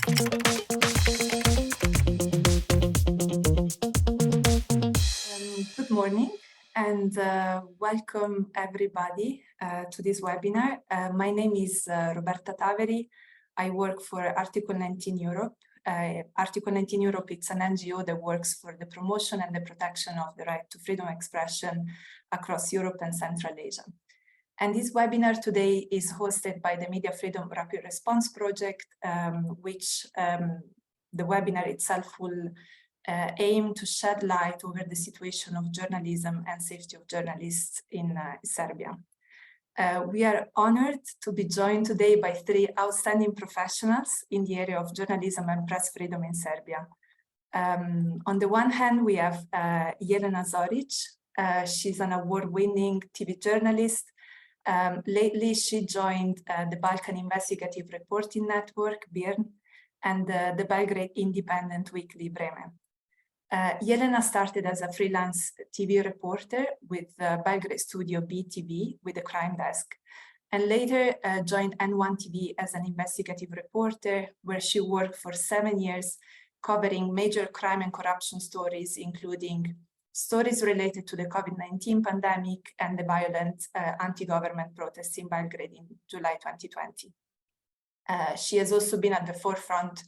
Good morning and welcome everybody to this webinar. My name is Roberta Taveri. I work for Article 19 Europe. Article 19 Europe, it's an NGO that works for the promotion and the protection of the right to freedom of expression across Europe and Central Asia. And this webinar today is hosted by the Media Freedom Rapid Response Project, which the webinar itself will aim to shed light over the situation of journalism and safety of journalists in Serbia. We are honored to be joined today by three outstanding professionals in the area of journalism and press freedom in Serbia. On the one hand, we have Jelena Zoric. She's an award-winning TV journalist. Lately, she joined the Balkan Investigative Reporting Network, BIRN, and the Belgrade Independent Weekly, Breme. Jelena started as a freelance TV reporter with Belgrade studio BTV with the crime desk, and later joined N1 TV as an investigative reporter, where she worked for 7 years covering major crime and corruption stories, including stories related to the COVID-19 pandemic and the violent anti-government protests in Belgrade in July 2020. She has also been at the forefront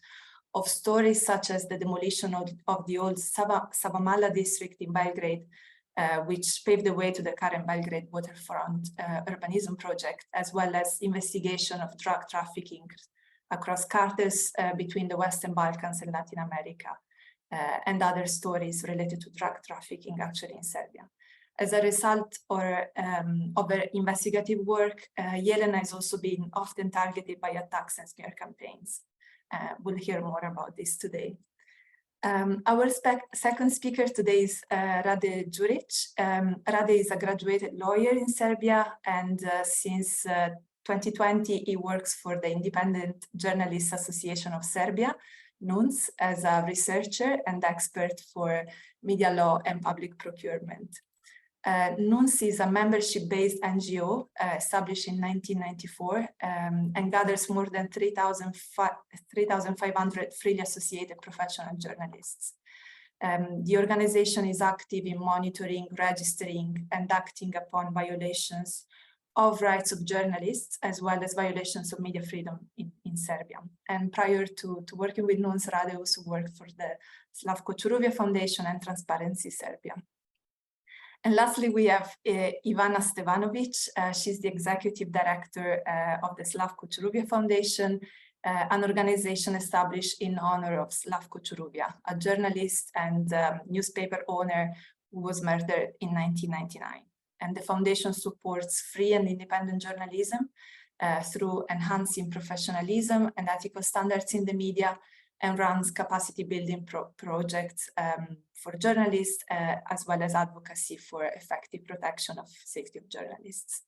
of stories such as the demolition of the old Savamala district in Belgrade, which paved the way to the current Belgrade waterfront urbanism project, as well as investigation of drug trafficking across cartels between the Western Balkans and Latin America, and other stories related to drug trafficking actually in Serbia. As a result of her investigative work, Jelena has also been often targeted by attacks and smear campaigns. We'll hear more about this today. Our second speaker today is Rade Đurić. Rade is a graduated lawyer in Serbia, and since 2020 he works for the Independent Journalists Association of Serbia, NUNS, as a researcher and expert for media law and public procurement. NUNS is a membership-based NGO established in 1994 and gathers more than 3,500 freely associated professional journalists. The organization is active in monitoring, registering, and acting upon violations of rights of journalists, as well as violations of media freedom in Serbia. And prior to working with NUNS, Rade also worked for the Slavko Ćuruvija Foundation and Transparency Serbia. And lastly, we have Ivana Stevanovic. She's the executive director of the Slavko Ćuruvija Foundation, an organization established in honor of Slavko Ćuruvija, a journalist and newspaper owner who was murdered in 1999. And the foundation supports free and independent journalism through enhancing professionalism and ethical standards in the media, and runs capacity building projects for journalists, as well as advocacy for effective protection of safety of journalists.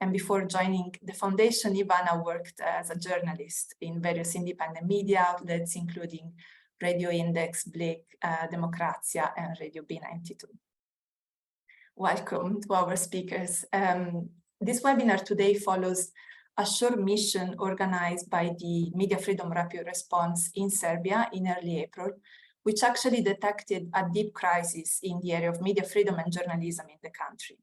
And before joining the foundation, Ivana worked as a journalist in various independent media outlets, including Radio Index, Blick, Demokracja, and Radio B92. Welcome to our speakers. This webinar today follows a short mission organized by the Media Freedom Rapid Response in Serbia in early April, which actually detected a deep crisis in the area of media freedom and journalism in the country.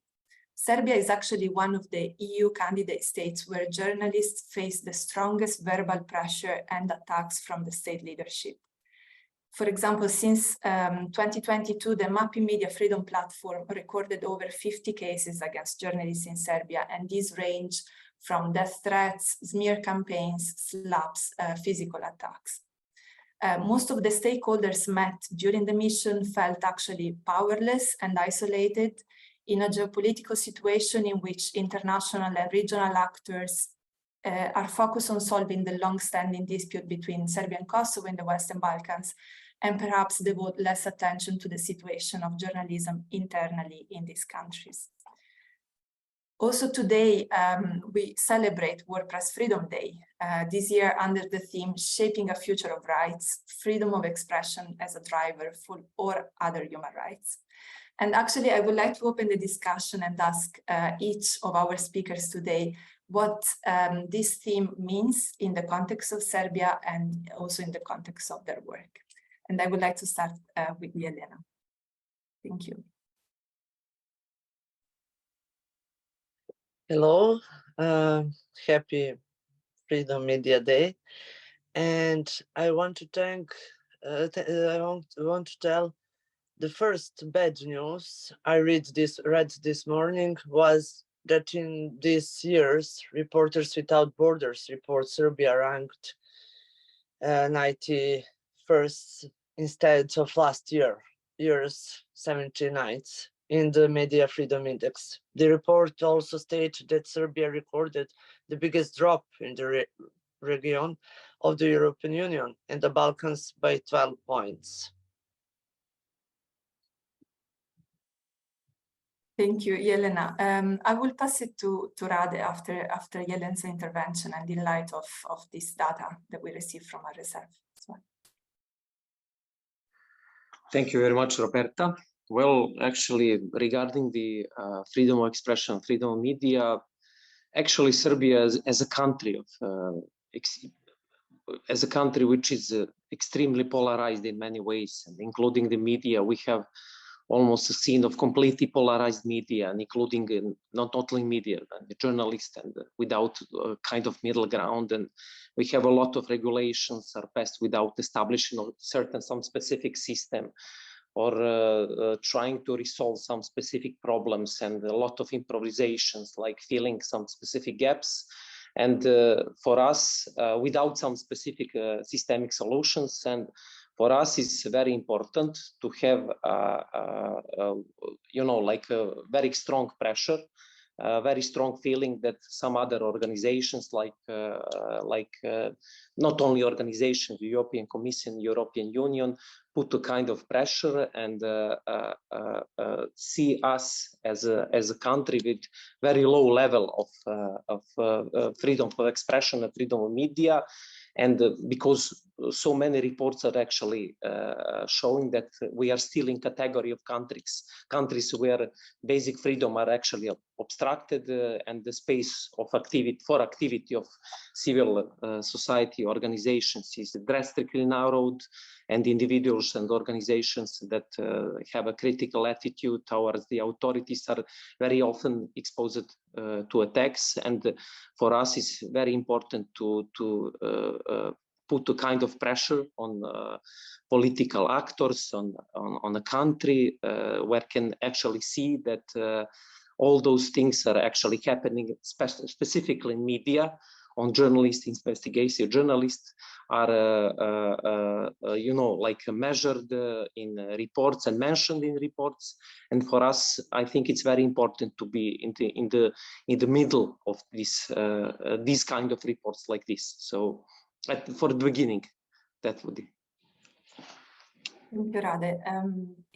Serbia is actually one of the EU candidate states where journalists face the strongest verbal pressure and attacks from the state leadership. For example, since 2022, the Mapping Media Freedom Platform recorded over 50 cases against journalists in Serbia, and these range from death threats, smear campaigns, slaps, physical attacks. Most of the stakeholders met during the mission felt actually powerless and isolated in a geopolitical situation in which international and regional actors are focused on solving the long-standing dispute between Serbia and Kosovo in the Western Balkans, and perhaps devote less attention to the situation of journalism internally in these countries. Also today, we celebrate World Press Freedom Day, this year under the theme Shaping a Future of Rights, Freedom of Expression as a Driver for all other human rights. And actually, I would like to open the discussion and ask each of our speakers today what this theme means in the context of Serbia and also in the context of their work. And I would like to start with Jelena. Thank you. Hello, happy Freedom Media Day, and I want to thank. I want to tell the first bad news I read this morning was that in this year's Reporters Without Borders report, Serbia ranked 91st instead of last year's 79th. In the Media Freedom Index. The report also stated that Serbia recorded the biggest drop in the region of the European Union and the Balkans by 12 points. Thank you, Jelena. I will pass it to Rade after Jelena's intervention and in light of this data that we received from RSF. Thank you very much, Roberta. Well, actually, regarding the freedom of expression, freedom of media, actually Serbia as a country which is extremely polarized in many ways, and including the media, we have almost a scene of completely polarized media, and including not only media, the journalists, and without a kind of middle ground. And we have a lot of regulations are passed without establishing some specific system, or trying to resolve some specific problems, and a lot of improvisations, like filling some specific gaps. And for us, without some specific systemic solutions, and for us, it's very important to have, like a very strong pressure, very strong feeling that some other organizations, like not only organizations, the European Commission, European Union, put a kind of pressure and see us as a country with very low level of freedom of expression and freedom of media. And because so many reports are actually showing that we are still in category of countries where basic freedom are actually obstructed, and the space of activity of civil society organizations is drastically narrowed, and individuals and organizations that have a critical attitude towards the authorities are very often exposed to attacks. And for us, it's very important to put a kind of pressure on political actors, on a country where can actually see that all those things are actually happening, specifically in media, on journalists, investigation. Journalists are, like measured in reports and mentioned in reports. And for us, I think it's very important to be in the middle of this these kind of reports like this. So, for the beginning, that would be. Thank you, Rade.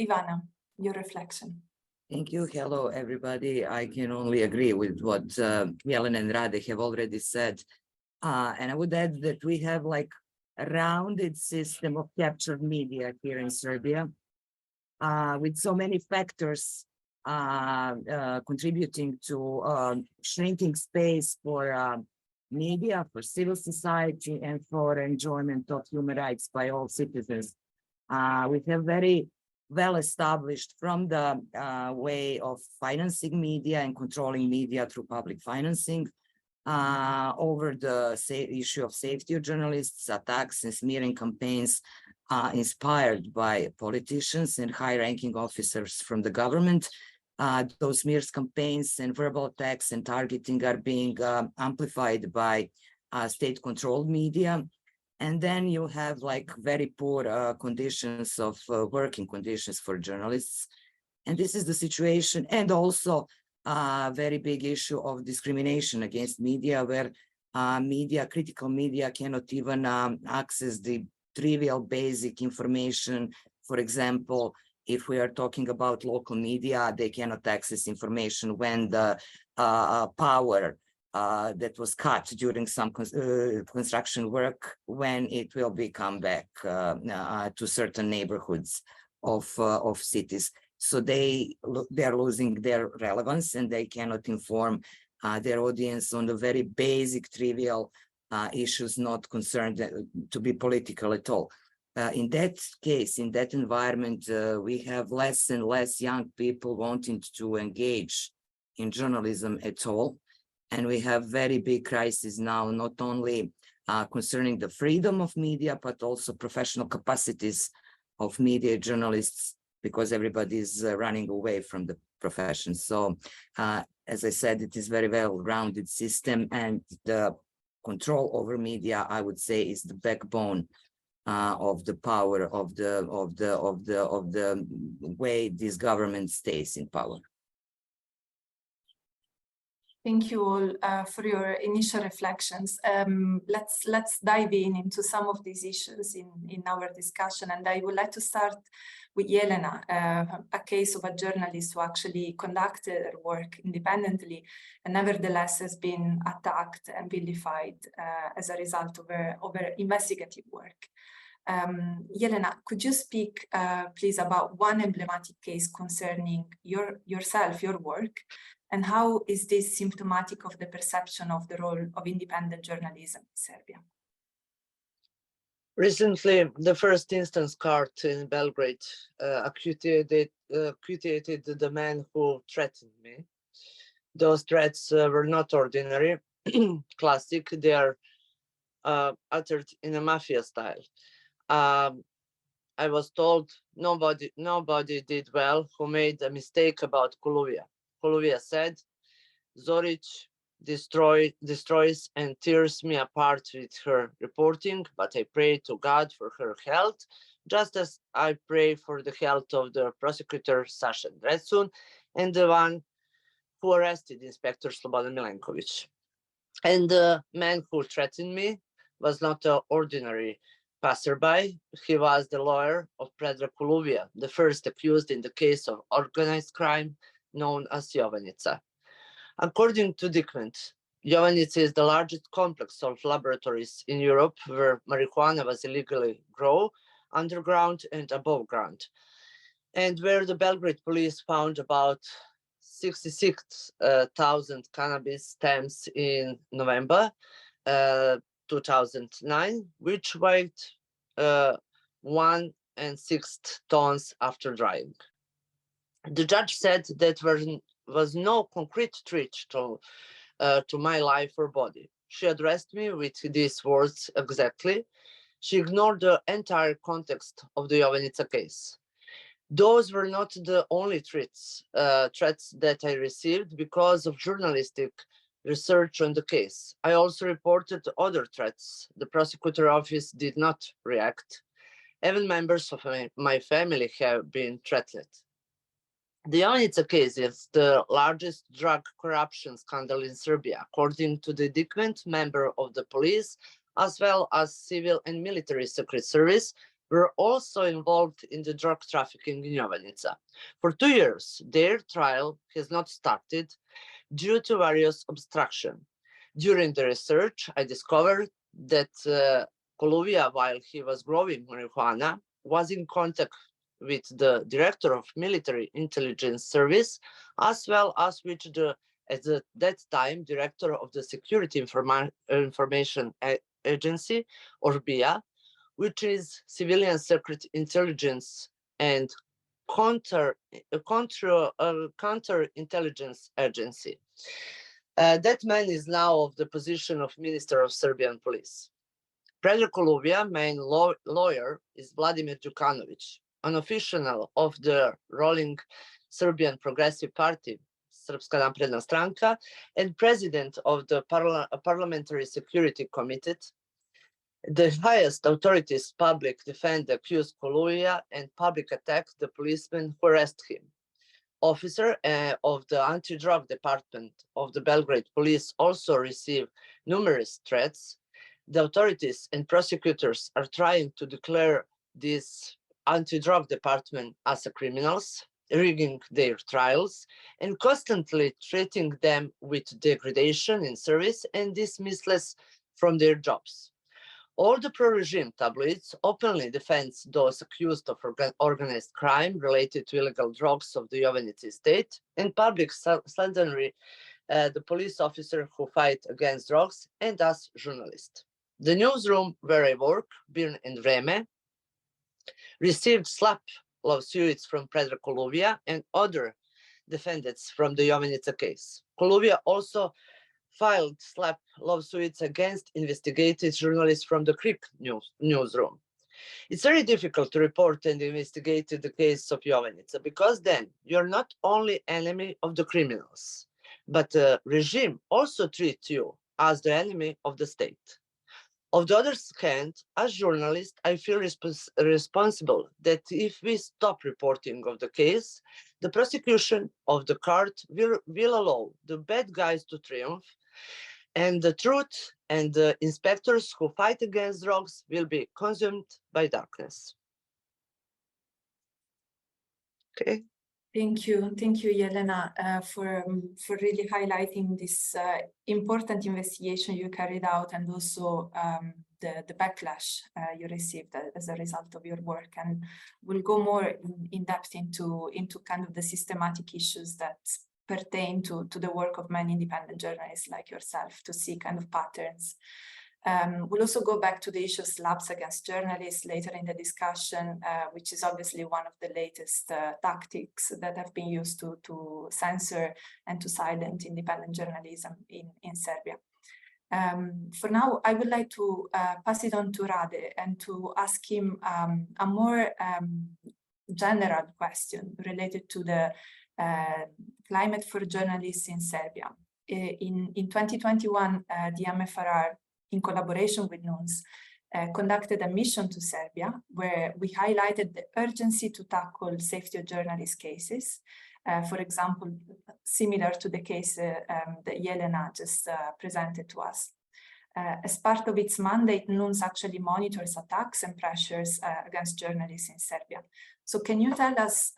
Ivana, your reflection. Thank you. Hello, everybody. I can only agree with what Jelena and Rade have already said. And I would add that we have like a rounded system of captured media here in Serbia, with so many factors contributing to shrinking space for media, for civil society, and for enjoyment of human rights by all citizens. We have very well established from the way of financing media and controlling media through public financing, over the issue of safety of journalists, attacks and smearing campaigns inspired by politicians and high-ranking officers from the government. Those smears campaigns and verbal attacks and targeting are being amplified by state-controlled media. And then you have like very poor conditions of working conditions for journalists. And this is the situation. And also a very big issue of discrimination against media, where critical media cannot even access the trivial basic information. For example, if we are talking about local media, they cannot access information when the power that was cut during some construction work, when it will be come back to certain neighborhoods of cities. So they are losing their relevance, and they cannot inform their audience on the very basic, trivial issues, not concerned to be political at all. In that case, in that environment, we have less and less young people wanting to engage in journalism at all. And we have very big crises now, not only concerning the freedom of media, but also professional capacities of media journalists, because everybody is running away from the profession. So, as I said, it is very well-rounded system, and the control over media, I would say, is the backbone of the power of the way this government stays in power. Thank you all for your initial reflections. Let's dive into some of these issues in our discussion, and I would like to start with Jelena, a case of a journalist who actually conducted her work independently and nevertheless has been attacked and vilified as a result of her investigative work. Jelena, could you speak please about one emblematic case concerning your work, and how is this symptomatic of the perception of the role of independent journalism in Serbia? Recently, the first instance court in Belgrade acquitted the man who threatened me. Those threats were not ordinary, classic. They are uttered in a mafia style. I was told nobody did well who made a mistake about Ćuruvija. Ćuruvija said, Zoric destroys and tears me apart with her reporting, but I pray to God for her health, just as I pray for the health of the prosecutor Saša Drecun and the one who arrested Inspector Slobodan Milenković. And the man who threatened me was not an ordinary passerby. He was the lawyer of Predrag Ćuruvija, the first accused in the case of organized crime known as Jovanjica. According to document, Jovanjica is the largest complex of laboratories in Europe where marijuana was illegally grown underground and above ground, and where the Belgrade police found about 66,000 cannabis stems in November 2009, which weighed 1 1/6 tons after drying. The judge said that there was no concrete threat to my life or body. She addressed me with these words exactly. She ignored the entire context of the Jovanjica case. Those were not the only threats that I received because of journalistic research on the case. I also reported other threats. The prosecutor office did not react. Even members of my family have been threatened. The Jovanjica case is the largest drug corruption scandal in Serbia, according to the indictment. Member of the police, as well as civil and military secret service, were also involved in the drug trafficking in Jovanjica. For 2 years, their trial has not started due to various obstructions. During the research, I discovered that Ćuruvija, while he was growing marijuana, was in contact with the director of military intelligence service, as well as with at that time, director of the Security Information Agency, or BIA, which is civilian secret intelligence and counter-intelligence agency. That man is now of the position of Minister of Serbian Police. Predrag Ćuruvija, main lawyer, is Vladimir Đukanović, an official of the ruling Serbian Progressive Party, Srpska napredna stranka, and president of the Parliamentary Security Committee. The highest authorities, public defend accused Ćuruvija and public attack the policeman who arrested him. Officer of the anti-drug department of the Belgrade police also receive numerous threats. The authorities and prosecutors are trying to declare this anti-drug department as criminals, rigging their trials, and constantly treating them with degradation in service and dismissals from their jobs. All the pro-regime tabloids openly defend those accused of organized crime related to illegal drugs of the Jovanjica state, and public slandery the police officer who fight against drugs, and us journalists. The newsroom where I work, Birn and Vreme, received slap lawsuits from Predrag Ćuruvija and other defendants from the Jovanica case. Ćuruvija also filed slap lawsuits against investigative journalists from the Krik newsroom. It's very difficult to report and investigate the case of Jovanica because then you're not only enemy of the criminals, but the regime also treats you as the enemy of the state. On the other hand, as journalist, I feel responsible that if we stop reporting of the case, the prosecution of the court will allow the bad guys to triumph, and the truth and the inspectors who fight against drugs will be consumed by darkness. Okay. Thank you, Jelena, for really highlighting this important investigation you carried out, and also the backlash you received as a result of your work. And we'll go more in depth into kind of the systematic issues that pertain to the work of many independent journalists like yourself to see kind of patterns. We'll also go back to the issue of slaps against journalists later in the discussion, which is obviously one of the latest tactics that have been used to censor and to silence independent journalism in Serbia. For now, I would like to pass it on to Rade and to ask him a more general question related to the climate for journalists in Serbia. In 2021, the MFRR, in collaboration with NUNS, conducted a mission to Serbia where we highlighted the urgency to tackle safety of journalist cases. For example, similar to the case that Jelena just presented to us. As part of its mandate, NUNS actually monitors attacks and pressures against journalists in Serbia. So can you tell us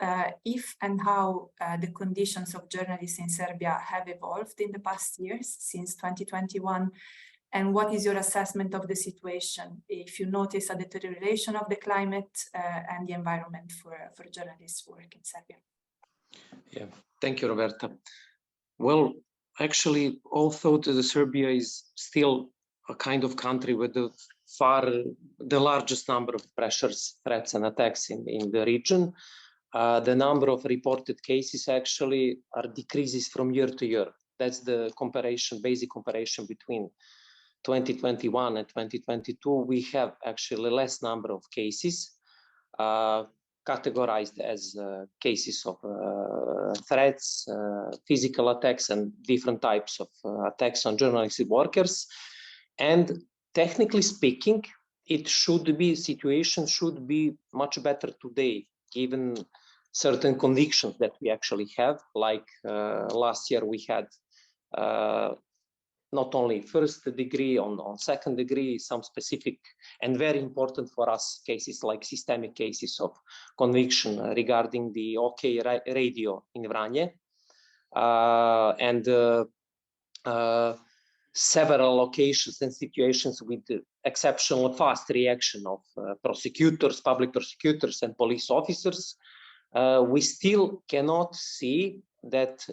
if and how the conditions of journalists in Serbia have evolved in the past years since 2021? And what is your assessment of the situation if you notice a deterioration of the climate and the environment for journalists' work in Serbia? Yeah, thank you, Roberta. Well, actually, although Serbia is still a kind of country with the largest number of pressures, threats, and attacks in the region, the number of reported cases actually decreases from year to year. That's the basic comparison between 2021 and 2022. We have actually less number of cases categorized as cases of threats, physical attacks, and different types of attacks on journalistic workers. And technically speaking, situation should be much better today, given certain convictions that we actually have. Like last year, we had not only first degree, on second degree, some specific and very important for us cases like systemic cases of conviction regarding the OK radio in Vranje, and several occasions and situations with exceptional fast reaction of prosecutors, public prosecutors, and police officers. We still cannot see that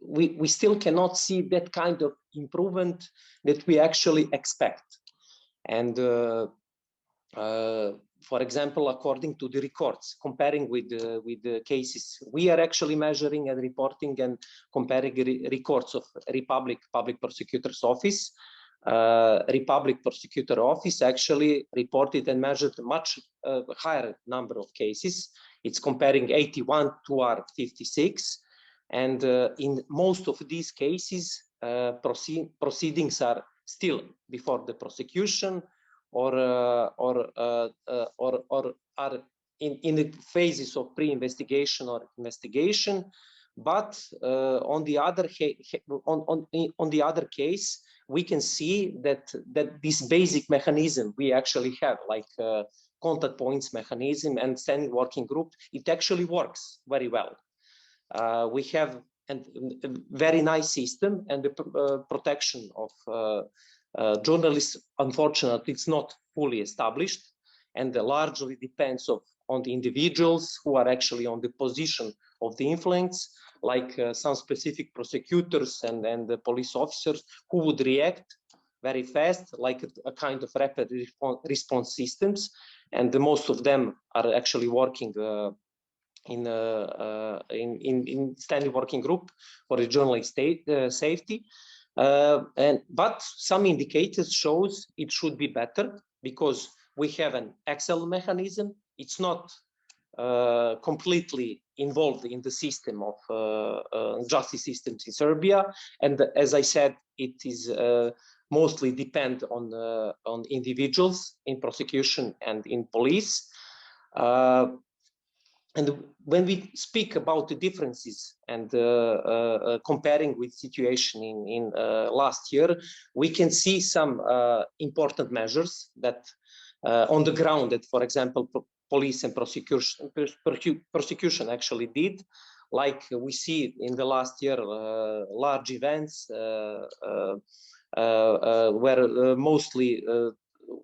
we still cannot see that kind of improvement that we actually expect. And for example, according to the records, comparing with the cases, we are actually measuring and reporting and comparing records of Republic Public Prosecutor's Office. Republic Prosecutor Office actually reported and measured a much higher number of cases. It's comparing 81 to our 56. And in most of these cases, proceedings are still before the prosecution, or are in the phases of pre-investigation or investigation. But on the other case, we can see that this basic mechanism we actually have, like contact points mechanism and standing working group, it actually works very well. We have a very nice system, and the protection of journalists, unfortunately, it's not fully established, and largely depends on the individuals who are actually on the position of the influence. like some specific prosecutors and the police officers who would react very fast, like a kind of rapid response systems. And most of them are actually working in standing working group for the journalist safety. But some indicators shows it should be better because we have an Excel mechanism. It's not completely involved in the system of justice systems in Serbia. And as I said, it is mostly depend on individuals in prosecution and in police. And when we speak about the differences and comparing with situation in last year, we can see some important measures that on the ground that, for example, police and prosecution actually did. Like we see in the last year, large events where mostly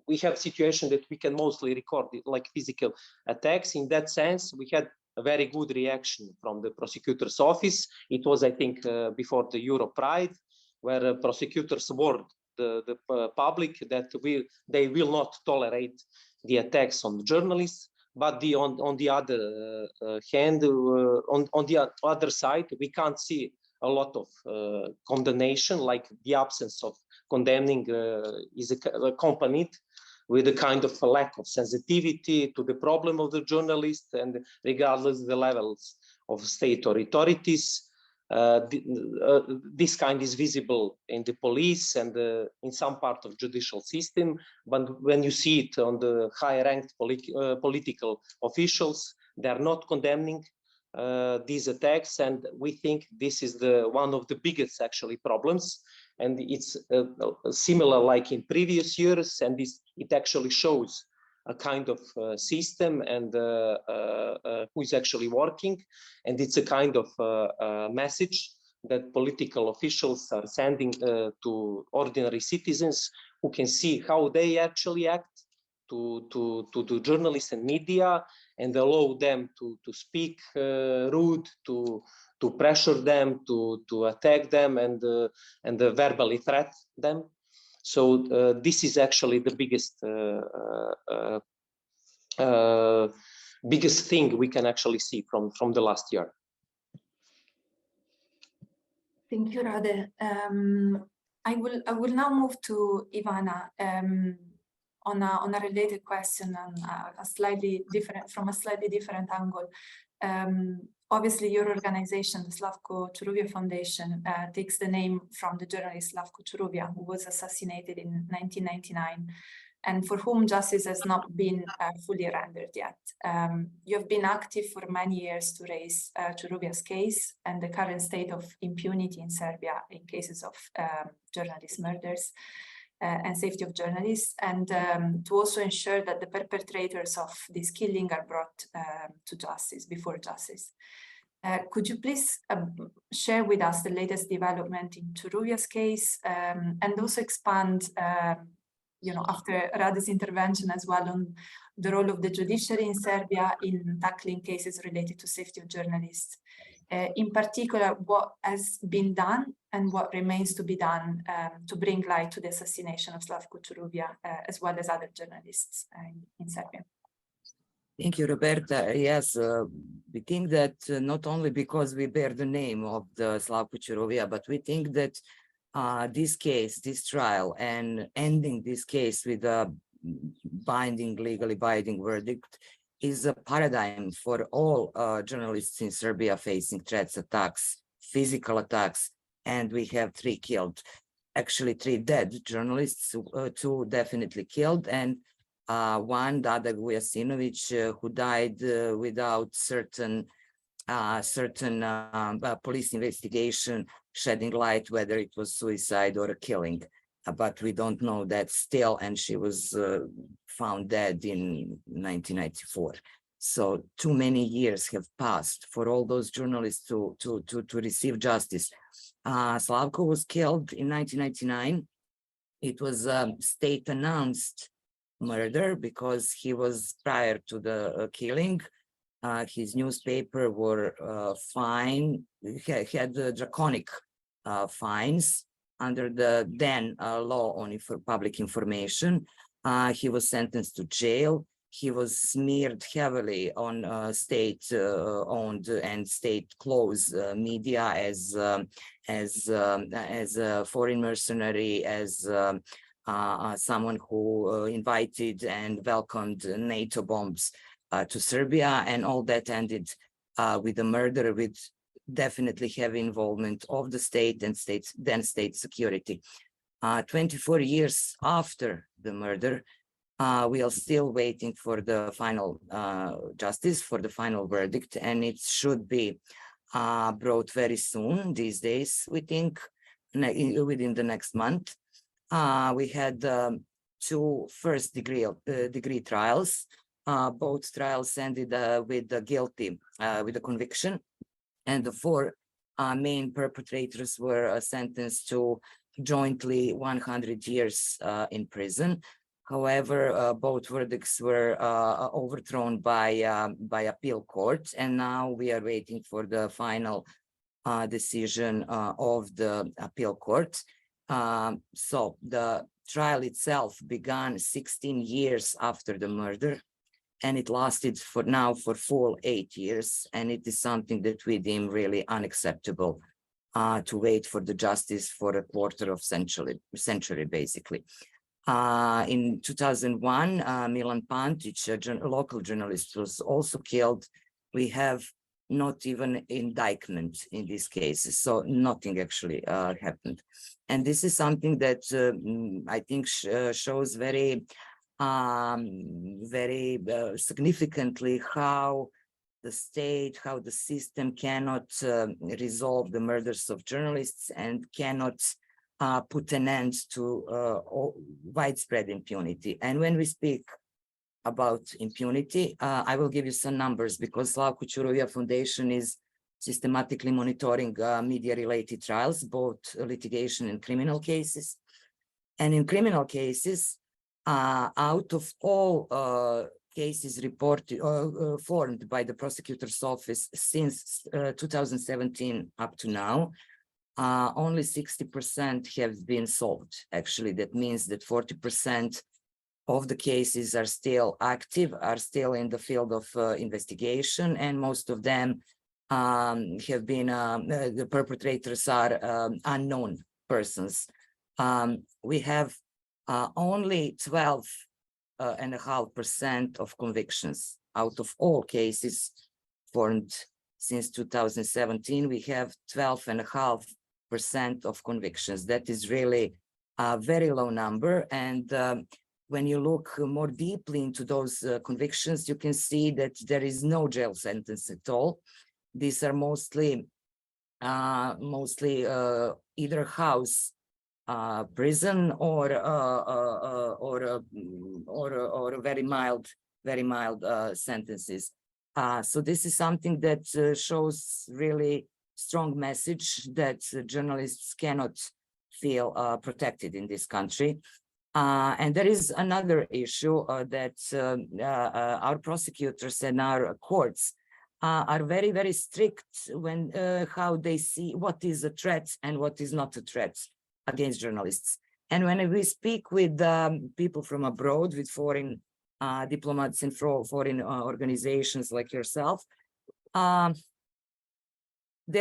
we have situation that we can mostly record it, like physical attacks. In that sense, we had a very good reaction from the prosecutor's office. It was, I think, before the Euro Pride, where prosecutors warned the public that they will not tolerate the attacks on the journalists. But on the other hand, on the other side, we can't see a lot of condemnation, like the absence of condemning is accompanied with a kind of a lack of sensitivity to the problem of the journalist, and regardless of the levels of state authorities. This kind is visible in the police and in some part of judicial system, but when you see it on the high-ranked political officials, they are not condemning these attacks, and we think this is one of the biggest actually problems, and it's similar like in previous years, and it actually shows a kind of system and who is actually working, and it's a kind of message that political officials are sending to ordinary citizens who can see how they actually act to the journalists and media, and allow them to speak rude, to pressure them, to attack them, and verbally threat them. So this is actually the biggest thing we can actually see from the last year. Thank you, Rade. I will now move to Ivana on a related question on from a slightly different angle. Obviously, your organization, the Slavko Ćuruvija Foundation, takes the name from the journalist Slavko Ćuruvija, who was assassinated in 1999, and for whom justice has not been fully rendered yet. You have been active for many years to raise Ćuruvija's case and the current state of impunity in Serbia in cases of journalist murders and safety of journalists, and to also ensure that the perpetrators of this killing are brought to justice, before justice. Could you please share with us the latest development in Ćuruvija's case, and also expand, after Rade's intervention as well, on the role of the judiciary in Serbia in tackling cases related to safety of journalists? In particular, what has been done and what remains to be done to bring light to the assassination of Slavko Ćuruvija, as well as other journalists in Serbia. Thank you, Roberta. Yes, we think that not only because we bear the name of the Slavko Ćuruvija, but we think that this case, this trial, and ending this case with a legally binding verdict is a paradigm for all journalists in Serbia facing threats, attacks, physical attacks, and we have 3 killed. Actually, 3 dead journalists, 2 definitely killed, and one, Dada Vujasinović, who died without certain police investigation shedding light whether it was suicide or a killing. But we don't know that still, and she was found dead in 1994. So too many years have passed for all those journalists to receive justice. Slavko was killed in 1999. It was a state-announced murder because he was, prior to the killing, His newspaper were had draconic fines under the then law on for public information. He was sentenced to jail. He was smeared heavily on state-owned and state-closed media as a foreign mercenary, as someone who invited and welcomed NATO bombs to Serbia, and all that ended with a murder with definitely heavy involvement of the state and then state security. 24 years after the murder, we are still waiting for the final justice, for the final verdict, and it should be brought very soon these days, we think, within the next month. We had 2 first degree trials. Both trials ended with the guilty, with a conviction, and the 4 main perpetrators were sentenced to jointly 100 years in prison. However, both verdicts were overthrown by appeal court, and now we are waiting for the final decision of the appeal court. So the trial itself began 16 years after the murder, and it lasted for full 8 years, and it is something that we deem really unacceptable to wait for the justice for a quarter of century basically. In 2001, Milan Pantic, a local journalist, was also killed. We have not even indictment in these cases, so nothing actually happened. And this is something that I think shows very significantly how the state, how the system cannot resolve the murders of journalists and cannot put an end to widespread impunity. And when we speak about impunity, I will give you some numbers, because Slavko Ćuruvija Foundation is systematically monitoring media-related trials, both litigation and criminal cases. And in criminal cases, out of all cases reported formed by the prosecutor's office since 2017 up to now, only 60% have been solved. Actually, that means that 40% of the cases are still active, are still in the field of investigation, and most of them have been, the perpetrators are unknown persons. We have only 12.5% of convictions out of all cases formed since 2017. We have 12.5% of convictions. That is really a very low number. And when you look more deeply into those convictions, you can see that there is no jail sentence at all. These are mostly either house prison or very mild sentences. So this is something that shows really strong message that journalists cannot feel protected in this country. And there is another issue that our prosecutors and our courts are very, very strict when how they see what is a threat and what is not a threat against journalists. And when we speak with people from abroad, with foreign diplomats and foreign organizations like yourself, they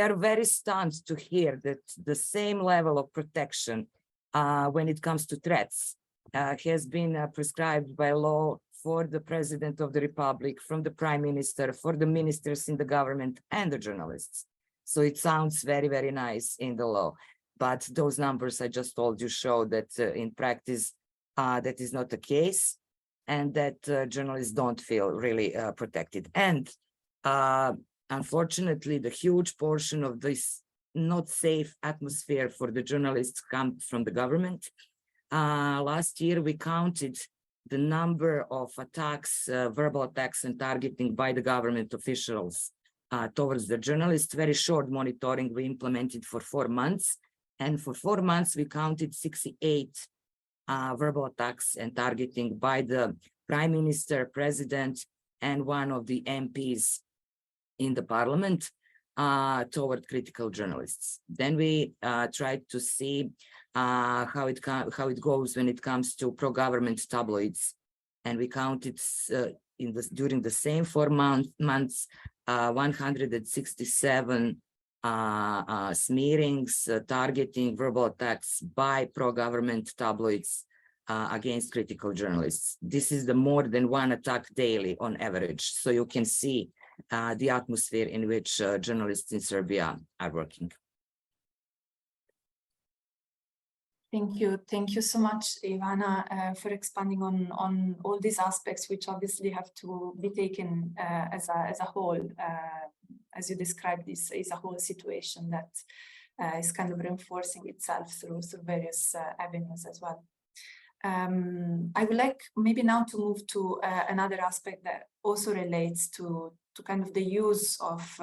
are very stunned to hear that the same level of protection when it comes to threats has been prescribed by law for the President of the Republic, from the Prime Minister, for the ministers in the government and the journalists. So it sounds very, very nice in the law. But those numbers I just told you show that in practice, that is not the case, and that journalists don't feel really protected. And unfortunately, the huge portion of this not safe atmosphere for the journalists comes from the government. Last year, we counted the number of attacks, verbal attacks and targeting by the government officials towards the journalists. Very short monitoring we implemented for 4 months. And for 4 months, we counted 68 verbal attacks and targeting by the Prime Minister, President, and one of the MPs in the parliament toward critical journalists. Then we tried to see how it goes when it comes to pro-government tabloids, and we counted during the same 4 months 167 smearings, targeting, verbal attacks by pro-government tabloids against critical journalists. This is the more than one attack daily on average. So you can see the atmosphere in which journalists in Serbia are working. Thank you so much, Ivana, for expanding on all these aspects, which obviously have to be taken as a whole. As you described, this is a whole situation that is kind of reinforcing itself through various avenues as well. I would like maybe now to move to another aspect that also relates to kind of the use of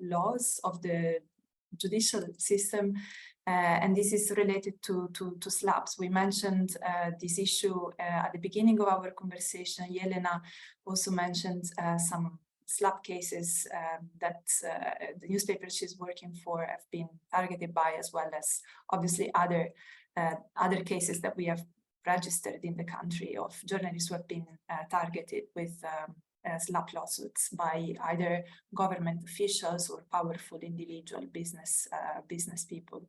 laws of the judicial system, and this is related to SLAPs. We mentioned this issue at the beginning of our conversation. Jelena also mentioned some SLAP cases that the newspaper she's working for have been targeted by, as well as obviously other cases that we have registered in the country of journalists who have been targeted with SLAP lawsuits by either government officials or powerful individual business people.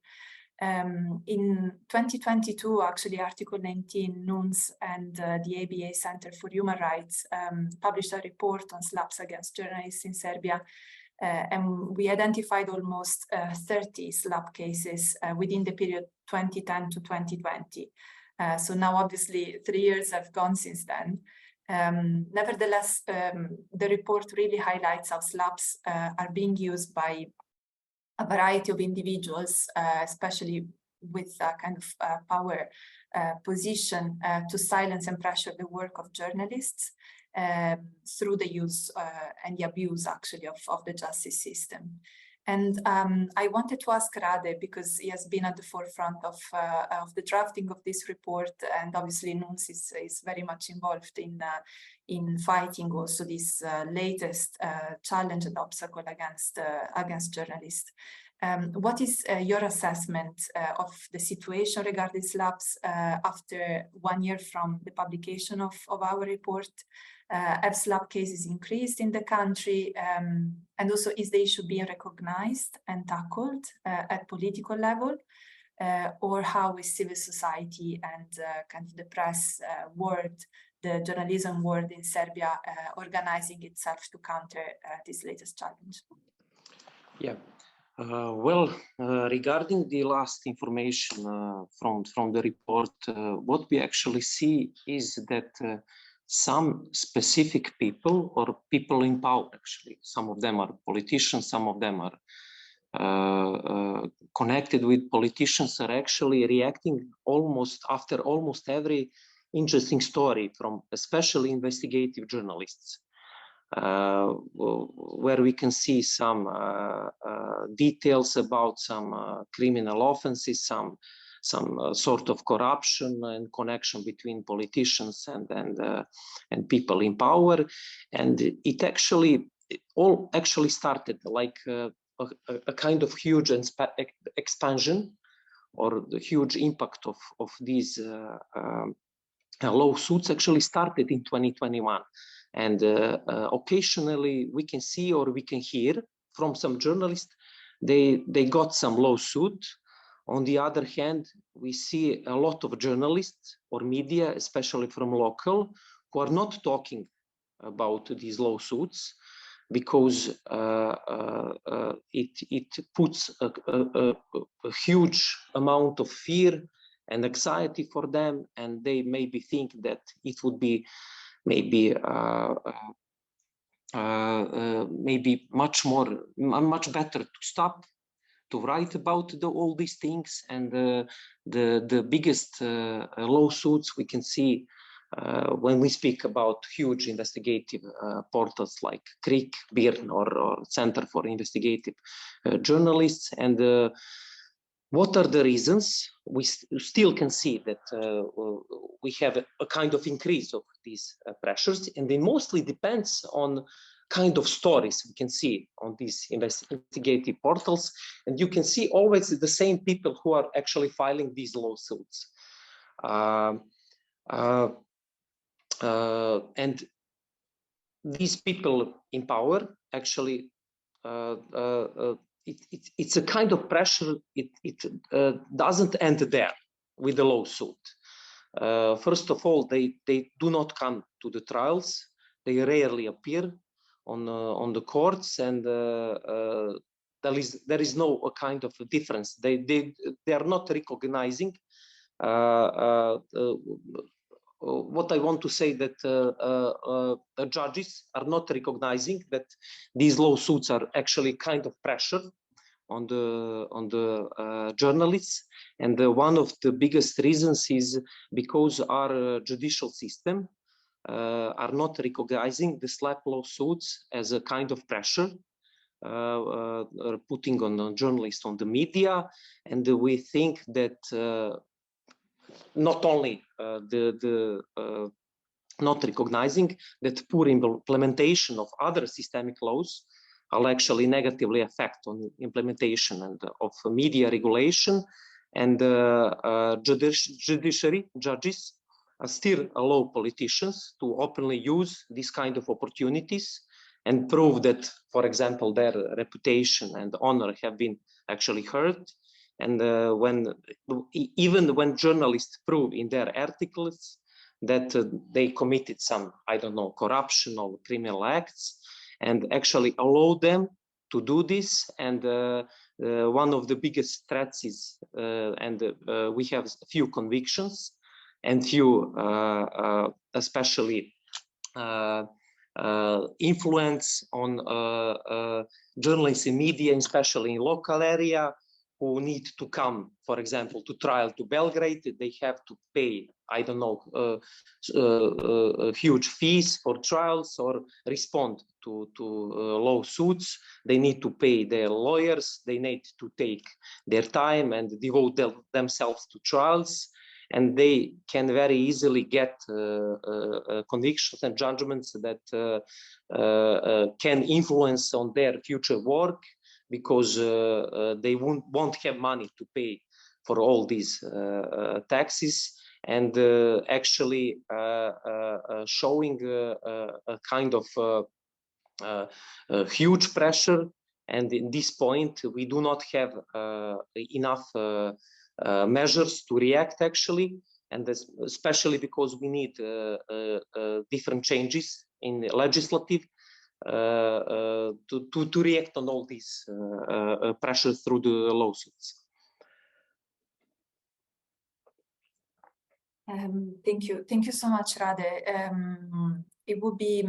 In 2022, actually, Article 19 NUNS and the ABA Center for Human Rights published a report on SLAPs against journalists in Serbia, and we identified almost 30 SLAP cases within the period 2010 to 2020. So now, obviously, 3 years have gone since then. Nevertheless, the report really highlights how SLAPs are being used by a variety of individuals, especially with a kind of power position, to silence and pressure the work of journalists through the use and the abuse, actually, of the justice system. And I wanted to ask Rade, because he has been at the forefront of the drafting of this report, and obviously NUNS is very much involved in fighting also this latest challenge and obstacle against journalists. What is your assessment of the situation regarding SLAPs after 1 year from the publication of our report? Have SLAP cases increased in the country? And also, is the issue being recognized and tackled at political level? Or how is civil society and kind of the press world, the journalism world in Serbia organizing itself to counter this latest challenge? Yeah. Regarding the last information from the report, what we actually see is that some specific people or people in power, actually, some of them are politicians, some of them are connected with politicians, are actually reacting after almost every interesting story from especially investigative journalists. Where we can see some details about some criminal offenses, some sort of corruption and connection between politicians and people in power, and it all actually started like a kind of huge expansion, or the huge impact of these lawsuits actually started in 2021. And occasionally we can see or we can hear from some journalists, they got some lawsuit. On the other hand, we see a lot of journalists or media, especially from local, who are not talking about these lawsuits because it puts a huge amount of fear and anxiety for them, and they maybe think that it would be maybe much better to stop to write about all these things. And the biggest lawsuits we can see when we speak about huge investigative portals like CRIC, BIRN, or Center for Investigative Journalists. And what are the reasons? We still can see that we have a kind of increase of these pressures, and it mostly depends on kind of stories we can see on these investigative portals, and you can see always the same people who are actually filing these lawsuits. And these people in power actually, it's a kind of pressure. It doesn't end there with the lawsuit. First of all, they do not come to the trials. They rarely appear on the courts, and there is no kind of a difference. They are not recognizing. What I want to say that the judges are not recognizing that these lawsuits are actually kind of pressure on the journalists, and one of the biggest reasons is because our judicial system are not recognizing the slap lawsuits as a kind of pressure putting on journalists, on the media, and we think that not only not recognizing that poor implementation of other systemic laws will actually negatively affect on implementation and of media regulation, and judiciary judges still allow politicians to openly use these kind of opportunities and prove that, for example, their reputation and honor have been actually hurt. And even when journalists prove in their articles that they committed some, I don't know, corruption or criminal acts, and actually allow them to do this. And one of the biggest threats is, we have a few convictions and few, especially influence on journalists in media, especially in local area, who need to come, for example, to trial to Belgrade. They have to pay, I don't know, huge fees for trials or respond to lawsuits. They need to pay their lawyers. They need to take their time and devote themselves to trials. And they can very easily get convictions and judgments that can influence on their future work, because they won't have money to pay for all these taxes, and actually showing a kind of huge pressure. And in this point, we do not have enough measures to react actually, and especially because we need different changes in the legislative to react on all these pressure through the lawsuits. Thank you so much, Rade. It would be,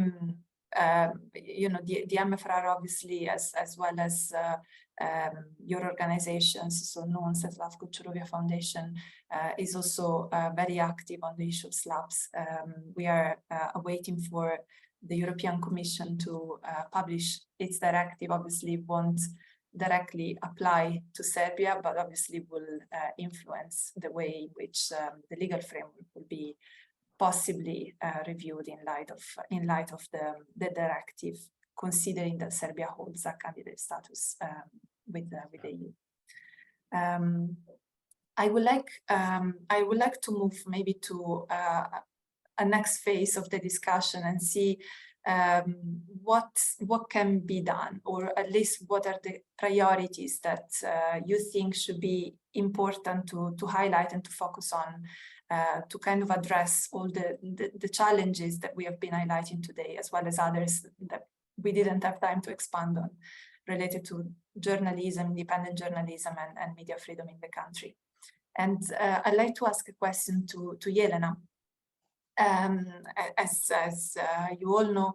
you know, the MFRR obviously, as well as your organizations, so known as Slavko Ćuruvija Foundation, is also very active on the issue of slaps. We are awaiting for the European Commission to publish its directive. Obviously won't directly apply to Serbia, but obviously will influence the way in which the legal framework will be possibly reviewed in light of the directive, considering that Serbia holds a candidate status with the EU. I would like to move maybe to a next phase of the discussion and see what can be done, or at least what are the priorities that you think should be important to highlight and to focus on, to kind of address all the challenges that we have been highlighting today, as well as others that we didn't have time to expand on, related to journalism, independent journalism, and media freedom in the country. And I'd like to ask a question to Jelena. As you all know,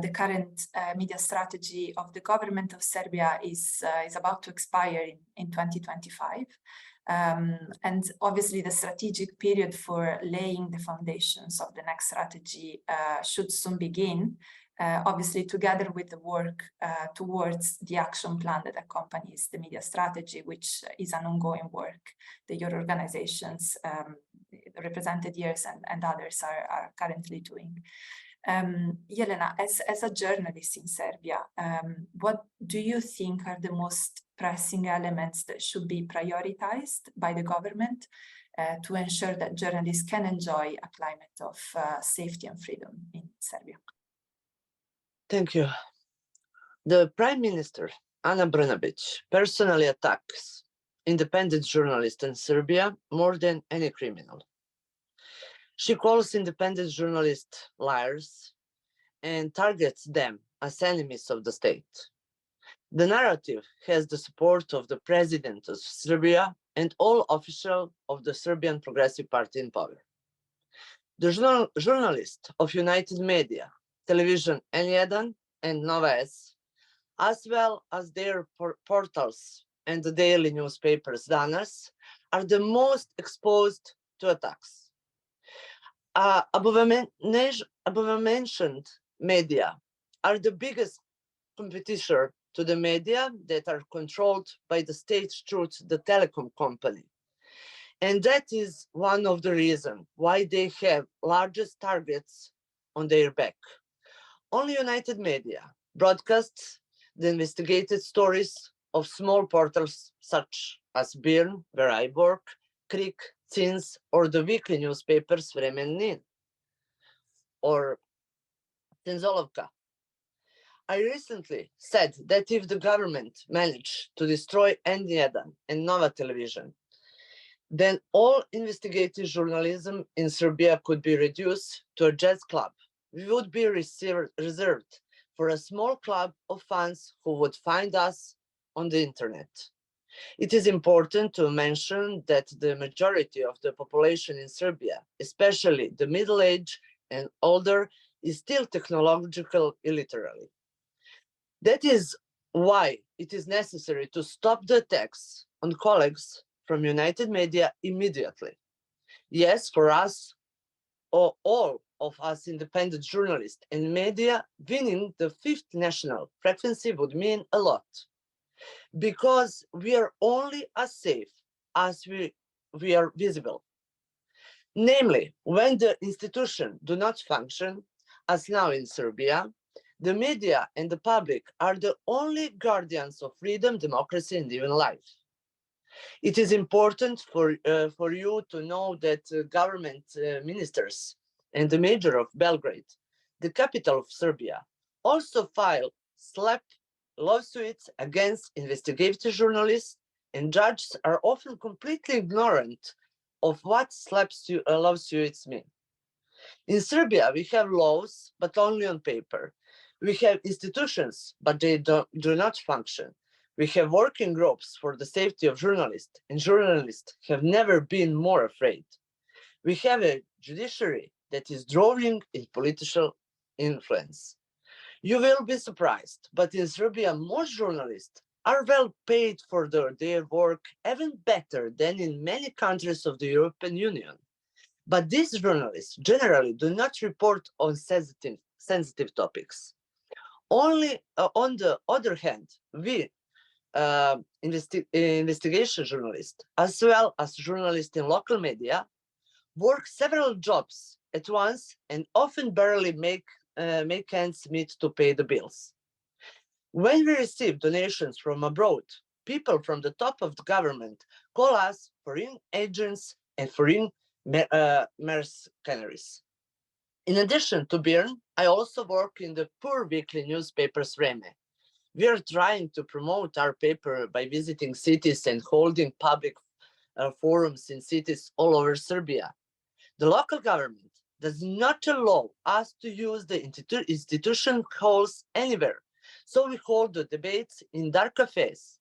the current media strategy of the government of Serbia is about to expire in 2025. And obviously the strategic period for laying the foundations of the next strategy should soon begin, obviously together with the work towards the action plan that accompanies the media strategy, which is an ongoing work that your organizations, represented years and others are currently doing. Jelena, as a journalist in Serbia, what do you think are the most pressing elements that should be prioritized by the government to ensure that journalists can enjoy a climate of safety and freedom in Serbia? Thank you. The Prime Minister, Ana Brnabić, personally attacks independent journalists in Serbia more than any criminal. She calls independent journalists liars and targets them as enemies of the state. The narrative has the support of the President of Serbia and all officials of the Serbian Progressive Party in power. The journalists of United Media, Television N1 and Nova S, as well as their portals and the daily newspapers Danas, are the most exposed to attacks. Above-mentioned media are the biggest competitor to the media that are controlled by the state through the telecom company. And that is one of the reasons why they have largest targets on their back. Only United Media broadcasts the investigated stories of small portals such as Birn, where I work, Krik, Cins, or the weekly newspapers Vremenin or Tenzolovka. I recently said that if the government managed to destroy N1 and Nova Television, then all investigative journalism in Serbia could be reduced to a jazz club. We would be reserved for a small club of fans who would find us on the internet. It is important to mention that the majority of the population in Serbia, especially the middle-aged and older, is still technological illiterate. That is why it is necessary to stop the attacks on colleagues from United Media immediately. Yes, for us, or all of us independent journalists and media, winning the 5th national frequency would mean a lot, because we are only as safe as we are visible. Namely, when the institutions do not function, as now in Serbia, the media and the public are the only guardians of freedom, democracy, and even life. It is important for you to know that government ministers and the mayor of Belgrade, the capital of Serbia, also file slap lawsuits against investigative journalists, and judges are often completely ignorant of what lawsuits mean. In Serbia, we have laws, but only on paper. We have institutions, but they do not function. We have working groups for the safety of journalists, and journalists have never been more afraid. We have a judiciary that is drawing in political influence. You will be surprised, but in Serbia, most journalists are well paid for their work, even better than in many countries of the European Union. But these journalists generally do not report on sensitive topics. Only on the other hand, we investigation journalists, as well as journalists in local media, work several jobs at once and often barely make ends meet to pay the bills. When we receive donations from abroad, people from the top of the government call us foreign agents and foreign mercenaries. In addition to Birn, I also work in the poor weekly newspapers Reme. We are trying to promote our paper by visiting cities and holding public forums in cities all over Serbia. The local government does not allow us to use the institution halls anywhere, so we hold the debates in dark cafes.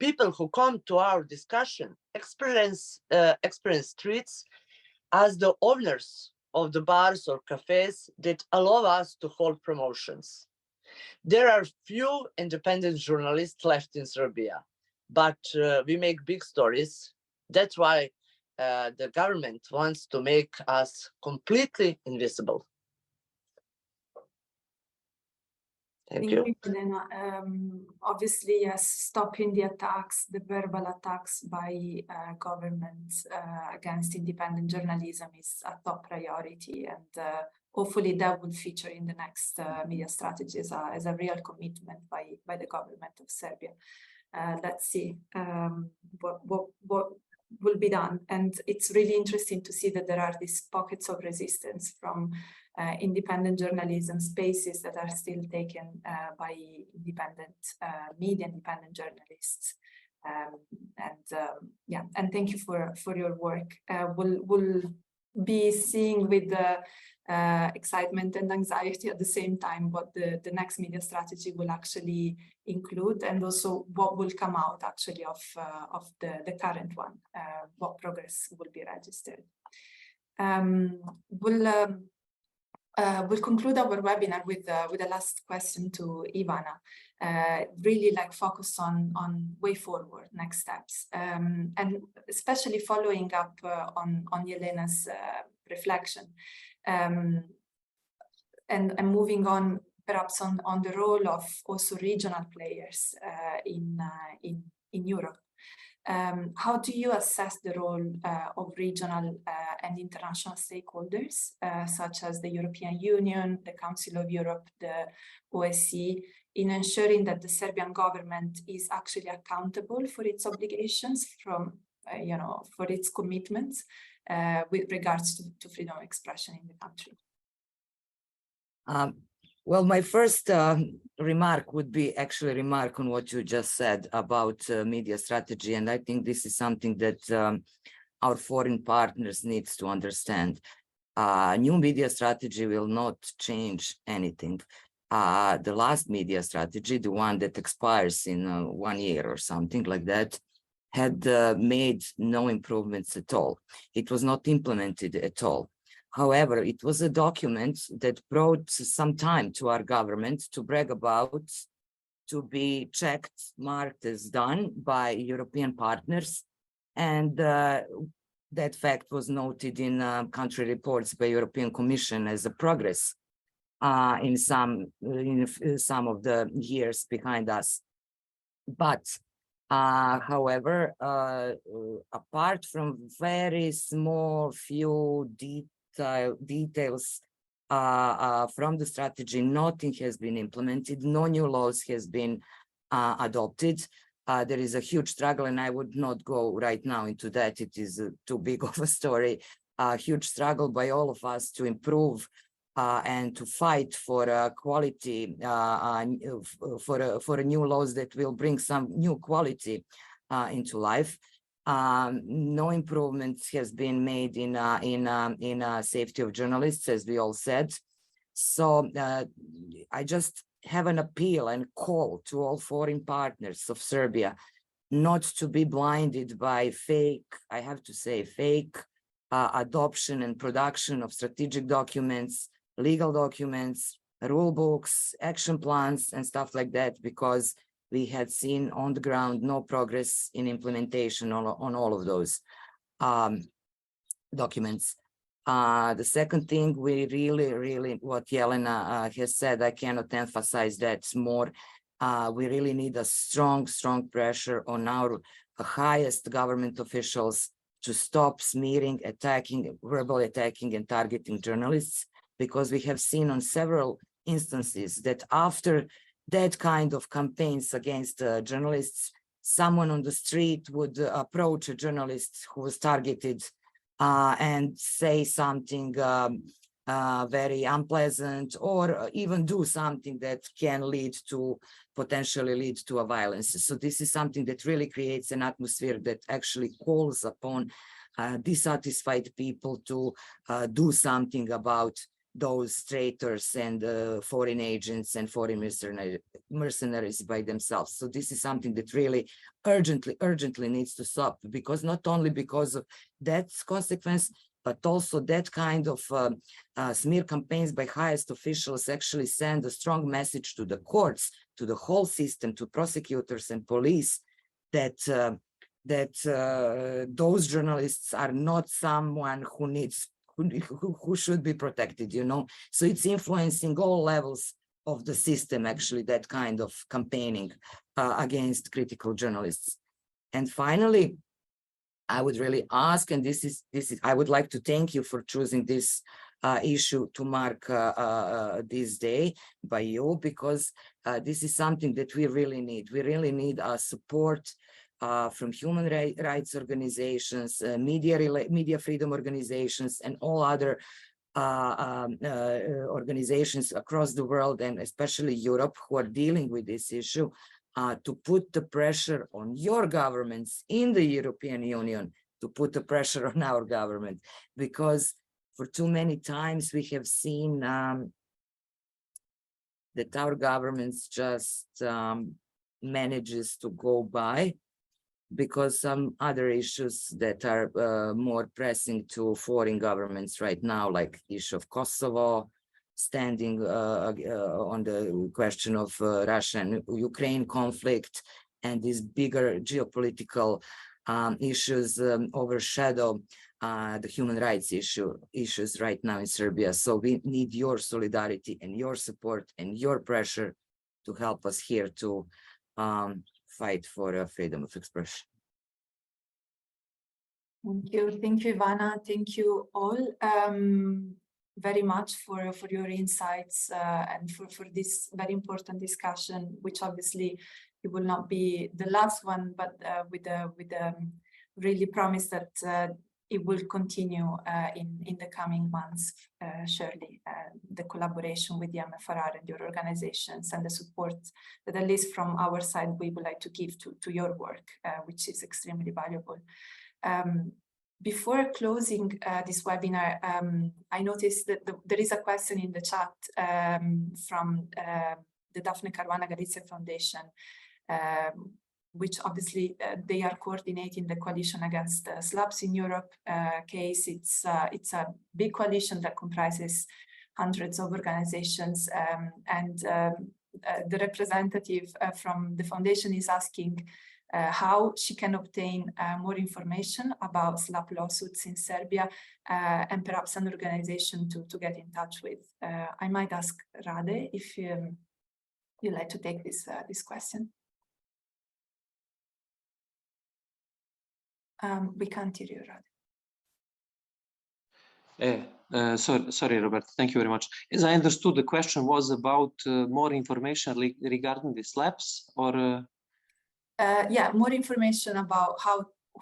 People who come to our discussion experience streets as the owners of the bars or cafes that allow us to hold promotions. There are few independent journalists left in Serbia, but we make big stories. That's why the government wants to make us completely invisible. Thank you. Elena. Obviously, yes, stopping the attacks, the verbal attacks by government against independent journalism is a top priority. And hopefully that will feature in the next media strategy as a real commitment by the government of Serbia. Let's see what will be done. And it's really interesting to see that there are these pockets of resistance from independent journalism spaces that are still taken by independent media, independent journalists. And thank you for your work. We'll be seeing with the excitement and anxiety at the same time what the next media strategy will actually include, and also what will come out actually of the current one, what progress will be registered. We'll conclude our webinar with the last question to Ivana, really like focus on way forward, next steps, and especially following up on Yelena's reflection, and moving on perhaps on the role of also regional players in Europe. How do you assess the role of regional and international stakeholders, such as the European Union, the Council of Europe, the OSCE, in ensuring that the Serbian government is actually accountable for its obligations from, for its commitments with regards to freedom of expression in the country? Well, my first remark would be actually a remark on what you just said about media strategy. And I think this is something that our foreign partners needs to understand. New media strategy will not change anything. The last media strategy, the one that expires in 1 year or something like that, had made no improvements at all. It was not implemented at all. However, it was a document that brought some time to our government to brag about, to be checked, marked as done by European partners. And that fact was noted in country reports by European Commission as a progress in some of the years behind us. But however, apart from very small few details from the strategy, nothing has been implemented, no new laws has been adopted. There is a huge struggle, and I would not go right now into that. It is too big of a story. A huge struggle by all of us to improve and to fight for quality, for new laws that will bring some new quality into life. No improvements has been made in safety of journalists, as we all said. So I just have an appeal and call to all foreign partners of Serbia not to be blinded by fake, I have to say, fake adoption and production of strategic documents, legal documents, rule books, action plans, and stuff like that, because we had seen on the ground no progress in implementation on all of those documents. The second thing, we really, what Jelena has said, I cannot emphasize that more. We really need a strong pressure on our highest government officials to stop smearing, attacking, verbally attacking and targeting journalists, because we have seen on several instances that after that kind of campaigns against journalists, someone on the street would approach a journalist who was targeted and say something very unpleasant, or even do something that can potentially lead to a violence. So this is something that really creates an atmosphere that actually calls upon dissatisfied people to do something about those traitors and foreign agents and foreign mercenaries by themselves. So this is something that really urgently needs to stop, because not only because of that consequence, but also that kind of smear campaigns by highest officials actually send a strong message to the courts, to the whole system, to prosecutors and police, that those journalists are not someone who should be protected, So it's influencing all levels of the system, actually, that kind of campaigning against critical journalists. And finally, I would really ask, and this is I would like to thank you for choosing this issue to mark this day by you, because this is something that we really need. We really need support from human rights organizations, media freedom organizations, and all other organizations across the world, and especially Europe, who are dealing with this issue, to put the pressure on your governments in the European Union, to put the pressure on our government, because for too many times we have seen that our governments just manages to go by, because some other issues that are more pressing to foreign governments right now, like the issue of Kosovo, standing on the question of Russia and Ukraine conflict, and these bigger geopolitical issues overshadow the human rights issues right now in Serbia. So we need your solidarity and your support and your pressure to help us here to fight for freedom of expression. Thank you, Ivana. Thank you all very much for your insights and for this very important discussion, which obviously it will not be the last one, but with a really promise that it will continue in the coming months, surely. The collaboration with the MFRR and your organizations, and the support that, at least from our side, we would like to give to your work, which is extremely valuable. Before closing this webinar, I noticed that there is a question in the chat from the Daphne Caruana Galizia Foundation, which obviously they are coordinating the coalition against Slavs in Europe case. It's a big coalition that comprises hundreds of organizations, and the representative from the foundation is asking how she can obtain more information about Slav lawsuits in Serbia, and perhaps an organization to get in touch with. I might ask Rade if you'd like to take this question. We can't hear you, Rade. Sorry, Robert. Thank you very much. As I understood, the question was about more information regarding the Slavs, or yeah, more information about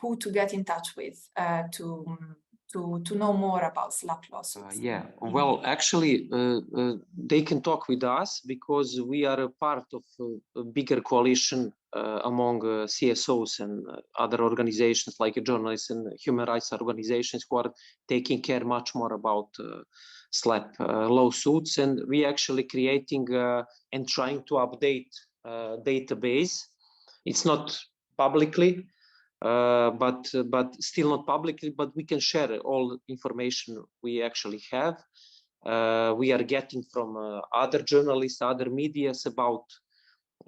who to get in touch with to know more about Slav lawsuits. Yeah, well, actually, they can talk with us, because we are a part of a bigger coalition among CSOs and other organizations like journalists and human rights organizations who are taking care much more about Slav lawsuits. And we actually creating and trying to update database. It's not publicly, but still not publicly, but we can share all information we actually have. We are getting from other journalists, other medias about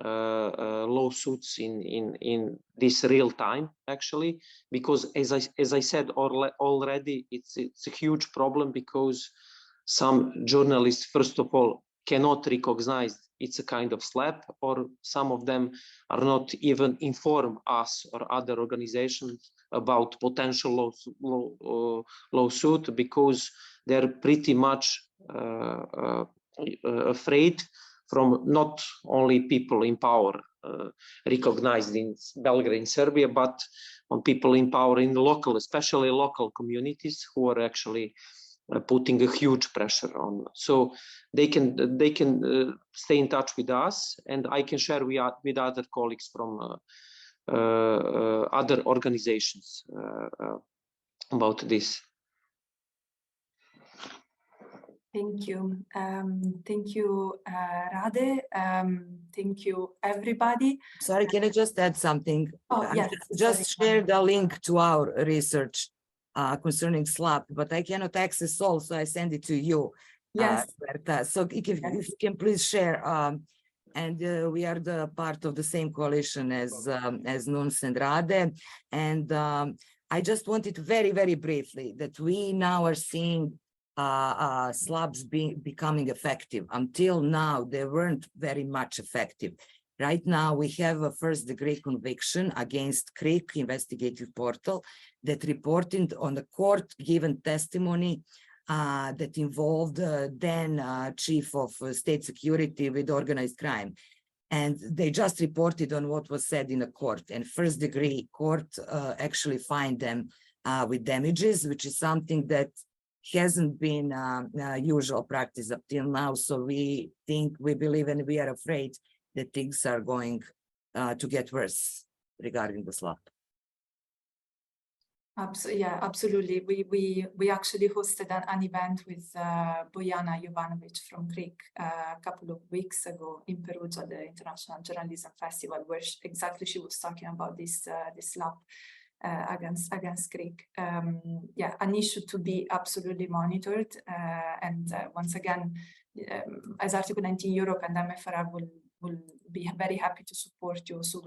lawsuits in this real time, actually, because as I said already, it's a huge problem, because some journalists, first of all, cannot recognize it's a kind of slap, or some of them are not even inform us or other organizations about potential lawsuit, because they're pretty much afraid from not only people in power recognized in Belgrade, in Serbia, but on people in power in the local, especially local communities, who are actually putting a huge pressure on. So they can stay in touch with us, and I can share with other colleagues from other organizations about this. Thank you. Thank you, Rade. Thank you, everybody. Sorry, can I just add something? Oh, yes. Just share the link to our research concerning Slav, but I cannot access all, so I send it to you. Yes. Berta. So if you can please share, and we are the part of the same coalition as Nuns and Rade, and I just wanted very, very briefly that we now are seeing Slavs becoming effective. Until now, they weren't very much effective. Right now, we have a first-degree conviction against CRIC investigative portal that reported on the court-given testimony that involved then chief of state security with organized crime. And they just reported on what was said in a court, and first degree court actually fined them with damages, which is something that hasn't been usual practice up till now. So we believe, and we are afraid that things are going to get worse regarding the SLAP. Yeah, absolutely. We actually hosted an event with Bojana Jovanovic from Greek a couple of weeks ago in Perugia, the International Journalism Festival, where she was talking about this SLAP against Greek. Yeah, an issue to be absolutely monitored. And once again, as Article 19 Europe and MFRR will be very happy to support you also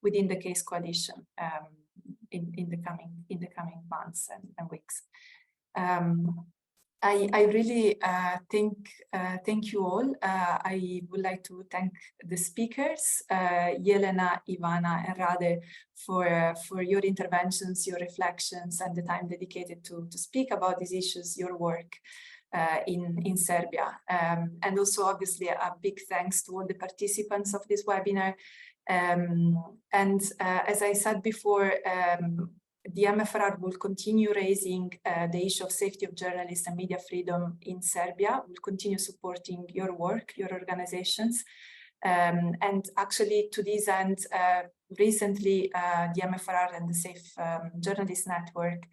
within the case coalition in the coming months and weeks. I really thank you all. I would like to thank the speakers, Jelena, Ivana, and Rade, for your interventions, your reflections, and the time dedicated to speak about these issues, your work in Serbia. And also, obviously, a big thanks to all the participants of this webinar. As I said before, the MFRR will continue raising the issue of safety of journalists and media freedom in Serbia. We'll continue supporting your work, your organizations. And actually, to this end, recently, the MFRR and the Safe Journalist Network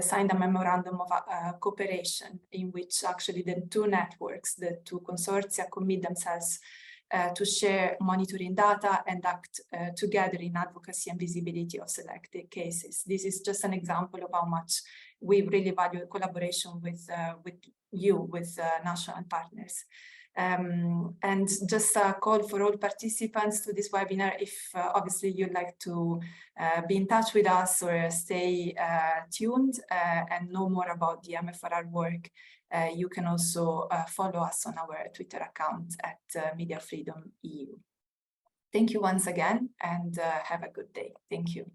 signed a memorandum of cooperation in which actually the two networks, the two consortia, commit themselves to share monitoring data and act together in advocacy and visibility of selected cases. This is just an example of how much we really value collaboration with national partners. And just a call for all participants to this webinar, if obviously you'd like to be in touch with us or stay tuned and know more about the MFRR work, you can also follow us on our Twitter account at Media Freedom EU. Thank you once again, and have a good day. Thank you.